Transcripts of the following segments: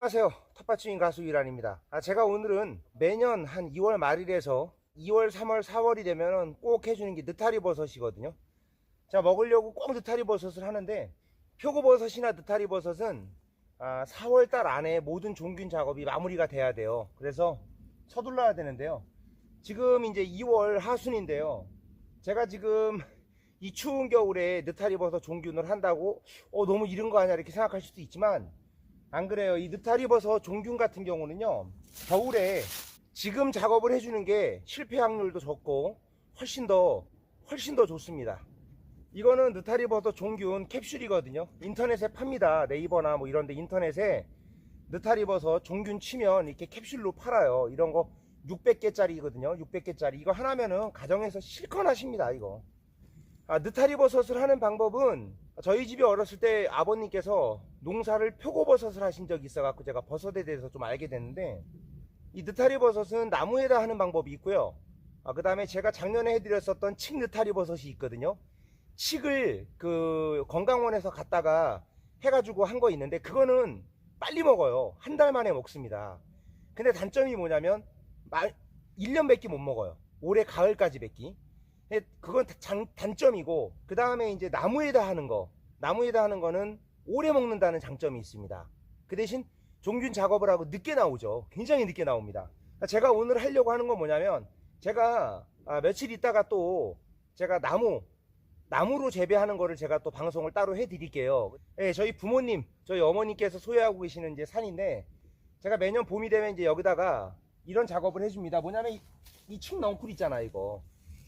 안녕하세요. 텃밭주인 가수 이란입니다. 제가 오늘은 매년 한 2월 말일에서 2월, 3월, 4월이 되면 꼭 해주는 게 느타리 버섯이거든요. 제가 먹으려고 꼭 느타리 버섯을 하는데, 표고버섯이나 느타리 버섯은 4월 달 안에 모든 종균 작업이 마무리가 돼야 돼요. 그래서 서둘러야 되는데요. 지금 이제 2월 하순인데요. 제가 지금 이 추운 겨울에 느타리 버섯 종균을 한다고 너무 이른 거 아니야 이렇게 생각할 수도 있지만, 안 그래요. 이 느타리 버섯 종균 같은 경우는요, 겨울에 지금 작업을 해주는 게 실패 확률도 적고 훨씬 더 좋습니다. 이거는 느타리 버섯 종균 캡슐이거든요. 인터넷에 팝니다. 네이버나 뭐 이런데 인터넷에 느타리 버섯 종균 치면 이렇게 캡슐로 팔아요. 이런 거 600개짜리거든요. 600개짜리. 이거 하나면은 가정에서 실컷 하십니다. 이거. 느타리 버섯을 하는 방법은, 저희 집에 어렸을 때 아버님께서 농사를 표고버섯을 하신 적이 있어갖고 제가 버섯에 대해서 좀 알게 됐는데, 이 느타리 버섯은 나무에다 하는 방법이 있고요. 그 다음에 제가 작년에 해드렸었던 칡 느타리 버섯이 있거든요. 칡을 그 건강원에서 갖다가 해가지고 한 거 있는데, 그거는 빨리 먹어요. 한 달 만에 먹습니다. 근데 단점이 뭐냐면 1년 밖에 못 먹어요. 올해 가을까지 밖에. 그건 단점이고, 그 다음에 이제 나무에다 하는 거는 오래 먹는다는 장점이 있습니다. 그 대신 종균 작업을 하고 늦게 나오죠. 굉장히 늦게 나옵니다. 제가 오늘 하려고 하는 건 뭐냐면, 제가 며칠 있다가 또 제가 나무로 재배하는 거를 제가 또 방송을 따로 해 드릴게요. 네, 저희 부모님, 저희 어머니께서 소유하고 계시는 이제 산인데, 제가 매년 봄이 되면 이제 여기다가 이런 작업을 해줍니다. 뭐냐면 이 칡 넝쿨 있잖아, 이거.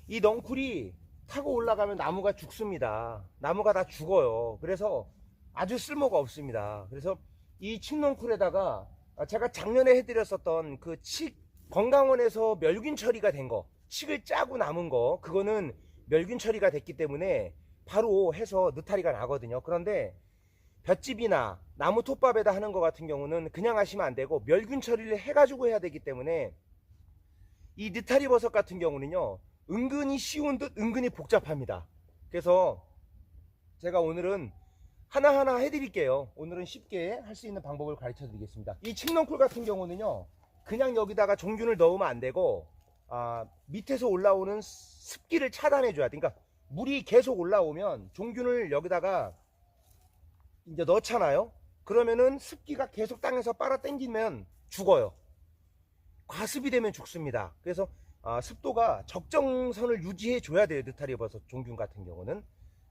이 넝쿨이 타고 올라가면 나무가 죽습니다. 나무가 다 죽어요. 그래서 아주 쓸모가 없습니다. 그래서 이 칡넝쿨에다가 제가 작년에 해드렸었던 그 칡, 건강원에서 멸균 처리가 된 거, 칡을 짜고 남은 거, 그거는 멸균 처리가 됐기 때문에 바로 해서 느타리가 나거든요. 그런데 볏짚이나 나무 톱밥에다 하는 거 같은 경우는 그냥 하시면 안 되고 멸균 처리를 해가지고 해야 되기 때문에, 이 느타리 버섯 같은 경우는요, 은근히 쉬운 듯 은근히 복잡합니다. 그래서 제가 오늘은 하나하나 해드릴게요. 오늘은 쉽게 할 수 있는 방법을 가르쳐 드리겠습니다. 이 칡넝쿨 같은 경우는요, 그냥 여기다가 종균을 넣으면 안 되고, 밑에서 올라오는 습기를 차단해 줘야 돼. 그러니까 물이 계속 올라오면 종균을 여기다가 이제 넣잖아요. 그러면은 습기가 계속 땅에서 빨아 당기면 죽어요. 과습이 되면 죽습니다. 그래서 습도가 적정선을 유지해 줘야 돼요. 느타리 버섯 종균 같은 경우는.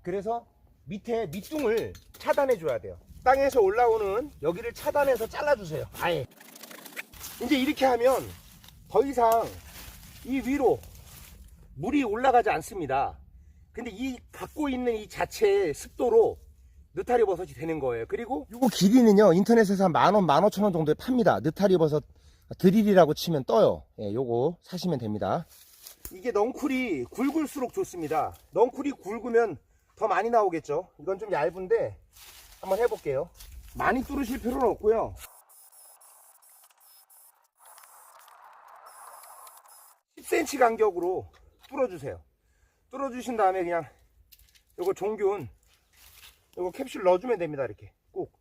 그래서 밑에 밑둥을 차단해 줘야 돼요. 땅에서 올라오는 여기를 차단해서 잘라 주세요. 아예. 이제 이렇게 하면 더 이상 이 위로 물이 올라가지 않습니다. 근데 이 갖고 있는 이 자체의 습도로 느타리 버섯이 되는 거예요. 그리고 이거 길이는요, 인터넷에서 한 10,000원, 15,000원 정도에 팝니다. 느타리 버섯 드릴이라고 치면 떠요. 예, 요거 사시면 됩니다. 이게 넝쿨이 굵을수록 좋습니다. 넝쿨이 굵으면 더 많이 나오겠죠. 이건 좀 얇은데 한번 해볼게요. 많이 뚫으실 필요는 없고요. 10cm 간격으로 뚫어주세요. 뚫어주신 다음에 그냥 요거 종균, 요거 캡슐 넣어주면 됩니다. 이렇게 꼭.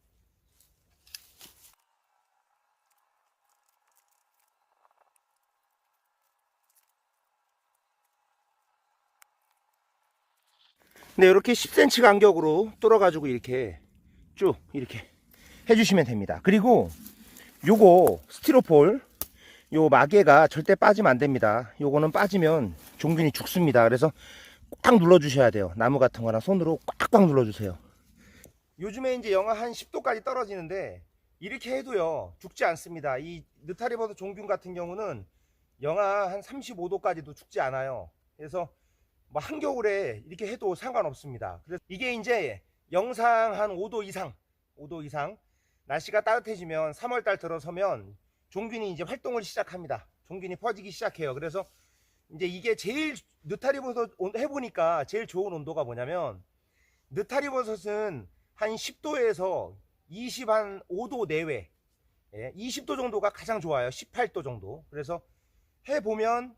네, 이렇게 10cm 간격으로 뚫어가지고 이렇게 쭉 이렇게 해주시면 됩니다. 그리고 요거 스티로폴, 요 마개가 절대 빠지면 안 됩니다. 요거는 빠지면 종균이 죽습니다. 그래서 꽉 눌러주셔야 돼요. 나무 같은 거랑 손으로 꽉꽉 눌러주세요. 요즘에 이제 영하 한 10도까지 떨어지는데 이렇게 해도요, 죽지 않습니다. 이 느타리 버섯 종균 같은 경우는 영하 한 35도까지도 죽지 않아요. 그래서 뭐 한겨울에 이렇게 해도 상관없습니다. 그래서 이게 이제 영상 한 5도 이상 날씨가 따뜻해지면 3월달 들어서면 종균이 이제 활동을 시작합니다. 종균이 퍼지기 시작해요. 그래서 이제 이게 제일 느타리 버섯 해보니까 제일 좋은 온도가 뭐냐면, 느타리 버섯은 한 10도에서 25도 내외, 20도 정도가 가장 좋아요. 18도 정도. 그래서 해보면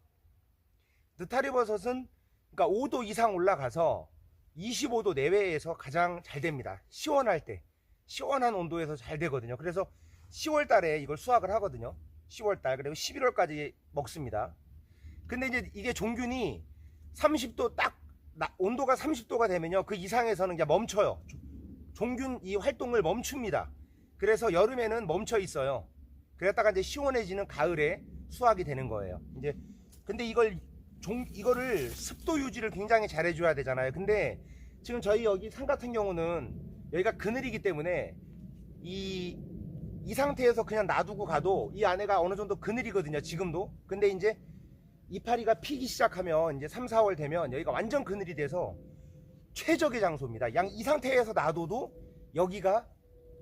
느타리 버섯은 그러니까 5도 이상 올라가서 25도 내외에서 가장 잘 됩니다. 시원할 때, 시원한 온도에서 잘 되거든요. 그래서 10월 달에 이걸 수확을 하거든요. 10월 달, 그리고 11월까지 먹습니다. 근데 이제 이게 종균이 30도 딱 온도가 30도가 되면요, 그 이상에서는 그냥 멈춰요. 종균 이 활동을 멈춥니다. 그래서 여름에는 멈춰 있어요. 그랬다가 이제 시원해지는 가을에 수확이 되는 거예요. 이제 근데 이거를 습도 유지를 굉장히 잘 해줘야 되잖아요. 근데 지금 저희 여기 산 같은 경우는 여기가 그늘이기 때문에 이 상태에서 그냥 놔두고 가도 이 안에가 어느 정도 그늘이거든요, 지금도. 근데 이제 이파리가 피기 시작하면 이제 3, 4월 되면 여기가 완전 그늘이 돼서 최적의 장소입니다. 이 상태에서 놔둬도 여기가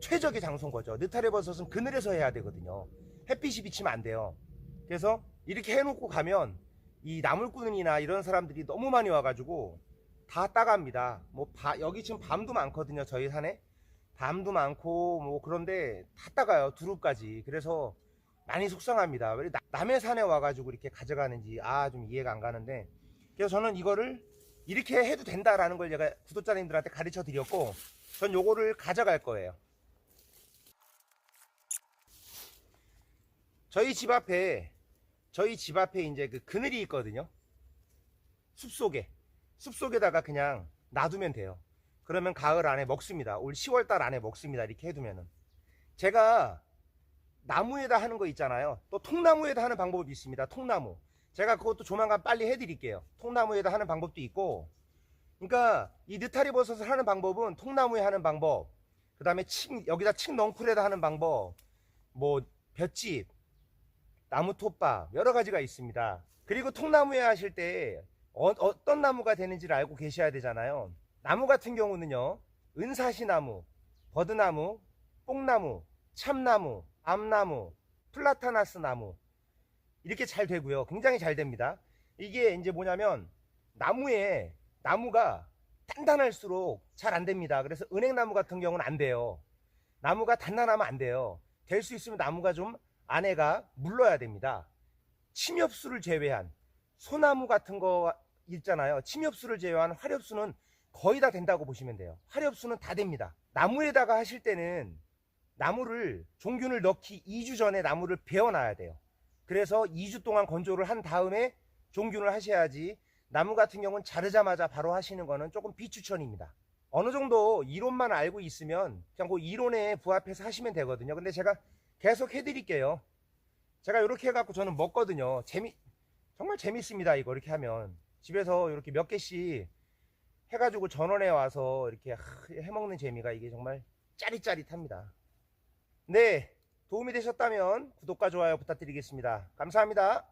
최적의 장소인 거죠. 느타리버섯은 그늘에서 해야 되거든요. 햇빛이 비치면 안 돼요. 그래서 이렇게 해놓고 가면 이 나물꾼이나 이런 사람들이 너무 많이 와가지고 다 따갑니다. 여기 지금 밤도 많거든요, 저희 산에. 밤도 많고 그런데 다 따가요, 두릅까지. 그래서 많이 속상합니다. 왜 남의 산에 와가지고 이렇게 가져가는지 좀 이해가 안 가는데, 그래서 저는 이거를 이렇게 해도 된다라는 걸 제가 구독자님들한테 가르쳐 드렸고, 전 요거를 가져갈 거예요. 저희 집 앞에 이제 그 그늘이 있거든요. 숲속에다가 그냥 놔두면 돼요. 그러면 가을 안에 먹습니다. 올 10월 달 안에 먹습니다. 이렇게 해두면은. 제가 나무에다 하는 거 있잖아요. 또 통나무에다 하는 방법이 있습니다. 통나무. 제가 그것도 조만간 빨리 해드릴게요. 통나무에다 하는 방법도 있고. 그러니까 이 느타리버섯을 하는 방법은 통나무에 하는 방법, 그 다음에 여기다 칡넝쿨에다 하는 방법, 볏짚, 나무 톱밥, 여러 가지가 있습니다. 그리고 통나무에 하실 때 어떤 나무가 되는지를 알고 계셔야 되잖아요. 나무 같은 경우는요, 은사시나무, 버드나무, 뽕나무, 참나무, 암나무, 플라타나스 나무, 이렇게 잘 되고요. 굉장히 잘 됩니다. 이게 이제 뭐냐면 나무가 단단할수록 잘 안 됩니다. 그래서 은행나무 같은 경우는 안 돼요. 나무가 단단하면 안 돼요. 될 수 있으면 나무가 좀 안에가 물러야 됩니다. 침엽수를 제외한 소나무 같은 거 있잖아요. 침엽수를 제외한 화렵수는 거의 다 된다고 보시면 돼요. 화렵수는 다 됩니다. 나무에다가 하실 때는 종균을 넣기 2주 전에 나무를 베어놔야 돼요. 그래서 2주 동안 건조를 한 다음에 종균을 하셔야지, 나무 같은 경우는 자르자마자 바로 하시는 거는 조금 비추천입니다. 어느 정도 이론만 알고 있으면 그냥 그 이론에 부합해서 하시면 되거든요. 근데 제가 계속 해드릴게요. 제가 이렇게 해갖고 저는 먹거든요. 정말 재밌습니다. 이거 이렇게 하면 집에서 이렇게 몇 개씩 해가지고 전원에 와서 이렇게 해먹는 재미가 이게 정말 짜릿짜릿합니다. 네, 도움이 되셨다면 구독과 좋아요 부탁드리겠습니다. 감사합니다.